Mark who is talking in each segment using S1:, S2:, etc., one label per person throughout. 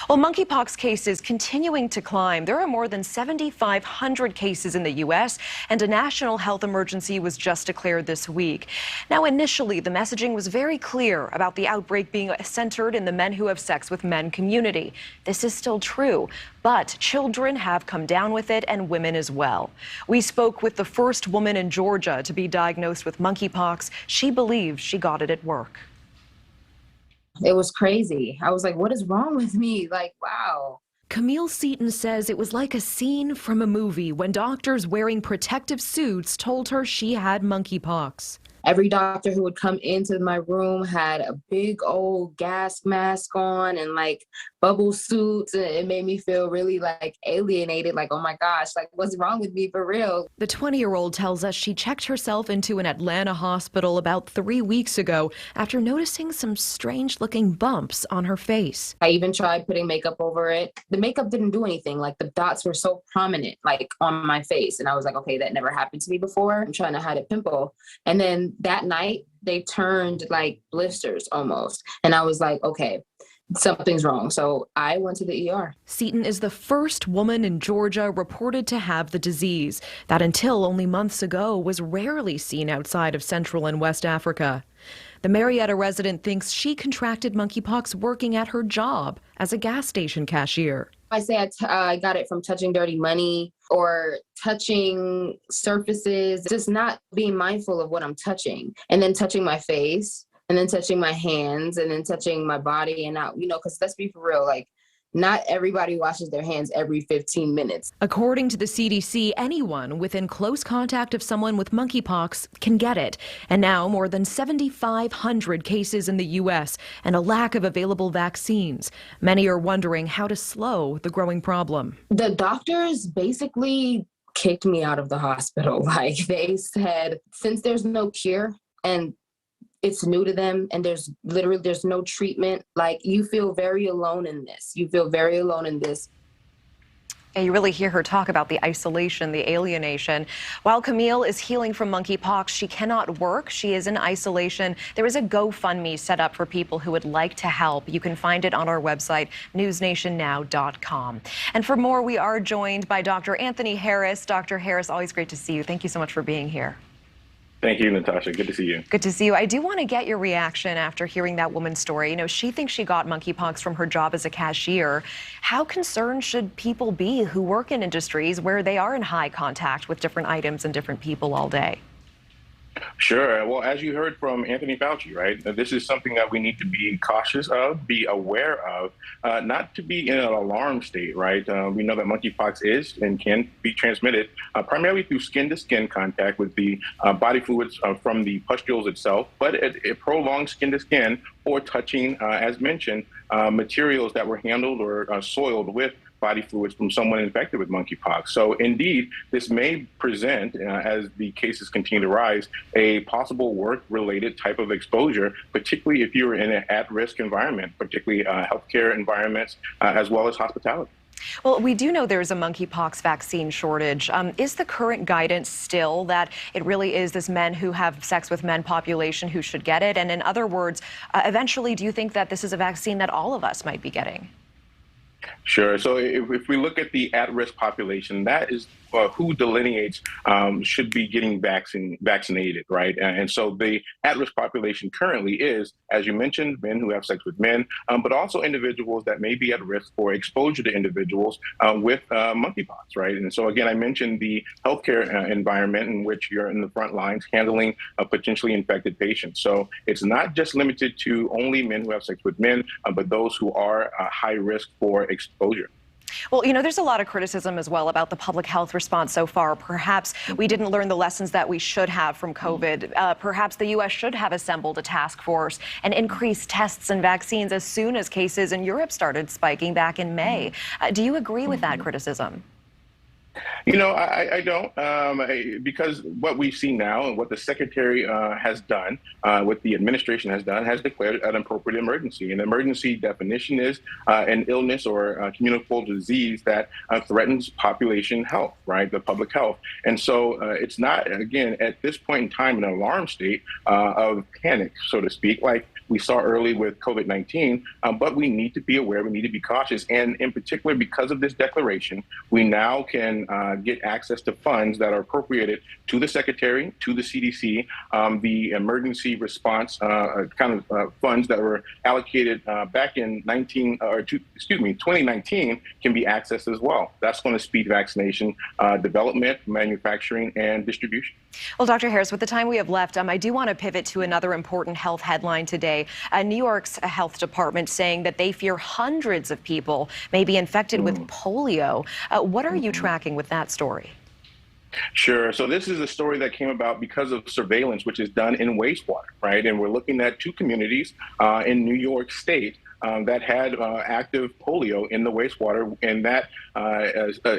S1: Well, monkeypox cases continuing to climb. There are more than 7,500 cases in the U.S., and a national health emergency was just declared this week. Now, initially, the messaging was very clear about the outbreak being centered in the men who have sex with men community. This is still true, but children have come down with it, and women as well. We spoke with the first woman in Georgia to be diagnosed with monkeypox. She believes she got it at work.
S2: It was crazy. I was like, what is wrong with me? Like, wow.
S1: Camille Seaton says it was like a scene from a movie when doctors wearing protective suits told her she had monkeypox.
S2: Every doctor who would come into my room had a big old gas mask on and like bubble suits. And it made me feel really like alienated. Like, oh my gosh, like what's wrong with me for real?
S1: The 20-year-old tells us she checked herself into an Atlanta hospital about 3 weeks ago after noticing some strange looking bumps on her face.
S2: I even tried putting makeup over it. The makeup didn't do anything. Like the dots were so prominent, like on my face. And I was like, okay, that never happened to me before. I'm trying to hide a pimple. And then that night they turned like blisters almost. And I was like, okay, something's wrong. So I went to the ER.
S1: Seaton is the first woman in Georgia reported to have the disease that until only months ago was rarely seen outside of Central and West Africa. The Marietta resident thinks she contracted monkeypox working at her job as a gas station cashier.
S2: I say I got it from touching dirty money or touching surfaces, just not being mindful of what I'm touching, and then touching my face and then touching my hands and then touching my body. And out, because let's be for real, like not everybody washes their hands every 15 minutes.
S1: According to the CDC, anyone within close contact of someone with monkeypox can get it. And now more than 7,500 cases in the U.S. and a lack of available vaccines. Many are wondering how to slow the growing problem.
S2: The doctors basically kicked me out of the hospital. Like they said, since there's no cure and it's new to them and there's no treatment, like you feel very alone in this. You feel very alone in this.
S1: And you really hear her talk about the isolation, the alienation. While Camille is healing from monkeypox, she cannot work. She is in isolation. There is a GoFundMe set up for people who would like to help. You can find it on our website, newsnationnow.com. And for more, we are joined by Dr. Anthony Harris. Dr. Harris, always great to see you. Thank you so much for being here.
S3: Thank you, Natasha. Good to see you.
S1: Good to see you. I do want to get your reaction after hearing that woman's story. She thinks she got monkeypox from her job as a cashier. How concerned should people be who work in industries where they are in high contact with different items and different people all day?
S3: Sure. Well, as you heard from Anthony Fauci, right, this is something that we need to be cautious of, be aware of, not to be in an alarm state, right? We know that monkeypox is and can be transmitted primarily through skin-to-skin contact with the body fluids from the pustules itself, but it prolonged skin-to-skin or touching, as mentioned, materials that were handled or soiled with body fluids from someone infected with monkeypox. So indeed, this may present, as the cases continue to rise, a possible work-related type of exposure, particularly if you're in an at-risk environment, particularly healthcare environments, as well as hospitality.
S1: Well, we do know there's a monkeypox vaccine shortage. Is the current guidance still that it really is this men who have sex with men population who should get it? And in other words, eventually, do you think that this is a vaccine that all of us might be getting?
S3: Sure. So if we look at the at-risk population, that is who delineates should be getting vaccinated, right? And so the at-risk population currently is, as you mentioned, men who have sex with men, but also individuals that may be at risk for exposure to individuals with monkeypox, right? And so again, I mentioned the healthcare environment in which you're in the front lines handling potentially infected patients. So it's not just limited to only men who have sex with men, but those who are high risk for exposure.
S1: Well, there's a lot of criticism as well about the public health response so far. Perhaps we didn't learn the lessons that we should have from COVID. Perhaps the U.S. should have assembled a task force and increased tests and vaccines as soon as cases in Europe started spiking back in May. Do you agree with that criticism?
S3: I don't, because what we see now and what the secretary has done, what the administration has done, has declared an appropriate emergency. An emergency definition is an illness or communicable disease that threatens population health, right, the public health. And so it's not, again, at this point in time, an alarm state of panic, so to speak. Like we saw early with COVID-19, but we need to be aware, we need to be cautious. And in particular, because of this declaration, we now can get access to funds that are appropriated to the Secretary, to the CDC, the emergency response funds that were allocated back in 2019 can be accessed as well. That's going to speed vaccination development, manufacturing, and distribution.
S1: Well, Dr. Harris, with the time we have left, I do want to pivot to another important health headline today. New York's health department saying that they fear hundreds of people may be infected with polio. What are you tracking with that story?
S3: Sure. So this is a story that came about because of surveillance, which is done in wastewater, right? And we're looking at 2 communities in New York State that had active polio in the wastewater, and that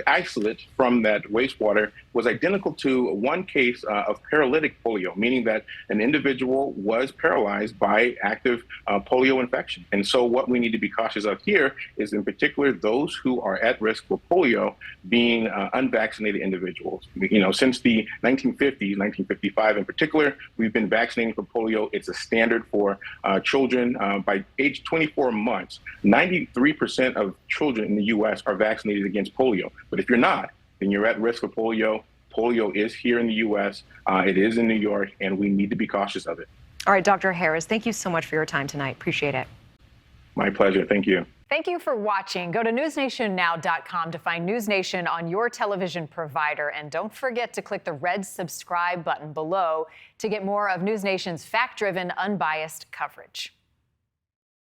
S3: isolate from that wastewater was identical to one case of paralytic polio, meaning that an individual was paralyzed by active polio infection. And so what we need to be cautious of here is, in particular, those who are at risk for polio being unvaccinated individuals. You know, since the 1950s, 1955 in particular, we've been vaccinating for polio. It's a standard for children by age 24 months. 93% of children in the U.S. are vaccinated against polio. But if you're not, then you're at risk for polio. Polio is here in the U.S. It is in New York, and we need to be cautious of it.
S1: All right, Dr. Harris, thank you so much for your time tonight. Appreciate it.
S3: My pleasure. Thank you.
S4: Thank you for watching. Go to newsnationnow.com to find News Nation on your television provider. And don't forget to click the red subscribe button below to get more of News Nation's fact-driven, unbiased coverage.